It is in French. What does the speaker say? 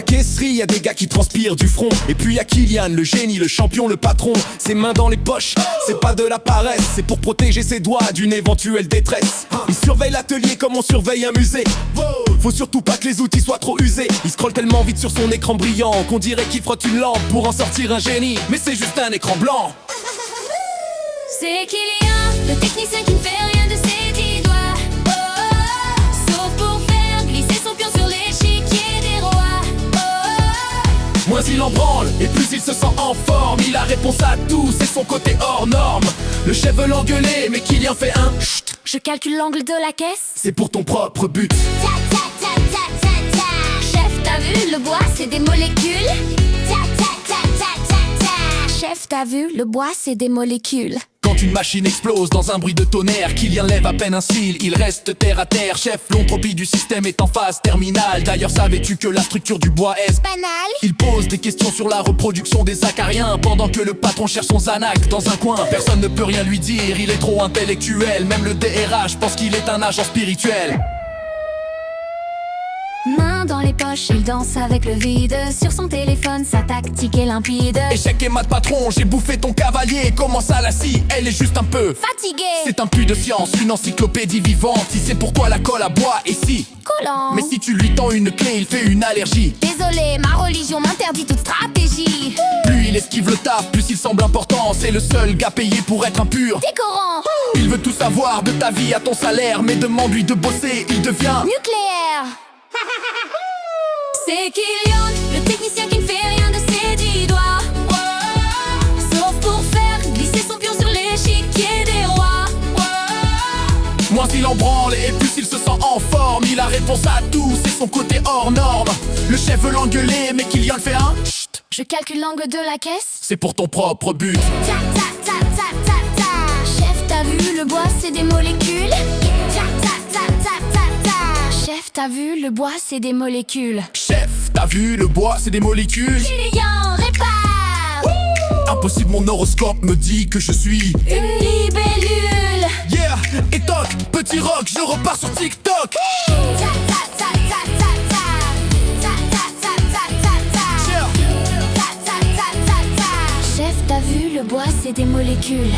caisserie, y a des gars qui transpirent du front. Et puis y a Kylian, le génie, le champion, le patron. Ses mains dans les poches, c'est pas de la paresse, c'est pour protéger ses doigts d'une éventuelle détresse. Il surveille l'atelier comme on surveille un musée. Faut surtout pas que les outils soient trop usés. Il scrolle tellement vite sur son écran brillant qu'on dirait qu'il frotte une lampe pour en sortir un génie. Mais c'est juste un écran blanc. C'est Kylian, le technicien qui ne fait rien de ses 10 doigts. Oh, oh, oh. Sauf pour faire glisser son pion sur l'échiquier des rois. Oh, oh, oh. Moins il en branle, et plus il se sent en forme. Il a réponse à tout, c'est son côté hors norme. Le chef veut l'engueuler, mais Kylian fait un chut. Je calcule l'angle de la caisse. C'est pour ton propre but. Ta ta ta ta ta ta. Chef, t'as vu, le bois c'est des molécules. Ta ta ta ta ta ta. Chef, t'as vu, le bois c'est des molécules. Quand une machine explose dans un bruit de tonnerre, Kylian lève à peine un cil, il reste terre à terre. Chef, l'entropie du système est en phase terminale. D'ailleurs, savais-tu que la structure du bois est Banal. Il pose des questions sur la reproduction des acariens pendant que le patron cherche son Xanax dans un coin. Personne ne peut rien lui dire, il est trop intellectuel. Même le DRH pense qu'il est un agent spirituel. Main dans les poches, il danse avec le vide. Sur son téléphone, sa tactique est limpide. Échec et mat patron, j'ai bouffé ton cavalier. Comment ça la scie, elle est juste un peu Fatigué. C'est un puits de science, une encyclopédie vivante. Il sait pourquoi la colle à bois est si Collant. Mais si tu lui tends une clé, il fait une allergie. Désolé, ma religion m'interdit toute stratégie. Plus il esquive le taf, plus il semble important. C'est le seul gars payé pour être impur. Décorant. Il veut tout savoir de ta vie à ton salaire, mais demande-lui de bosser, il devient Nucléaire. C'est Kylian, le technicien qui ne fait rien de ses 10 doigts. Oh, oh, oh. Sauf pour faire glisser son pion sur l'échiquier des rois. Oh, oh, oh. Moins il en branle et plus il se sent en forme. Il a réponse à tout, c'est son côté hors norme. Le chef veut l'engueuler, mais Kylian fait un chut. Je calcule l'angle de la caisse. C'est pour ton propre but. Ta ta ta ta ta ta. Chef, t'as vu, le bois c'est des molécules. Ta ta ta ta ta ta. Chef, t'as vu, le bois c'est des molécules. Chef, t'as vu, le bois c'est des molécules. Kylian, répare. Impossible, mon horoscope me dit que je suis Une libellule. yeah, et toc, petit rock, je repars sur TikTok. Ta ta ta ta ta ta. Ta ta ta ta ta ta. Yeah. Ta ta ta ta ta. Chef, t'as vu, le bois c'est des molécules.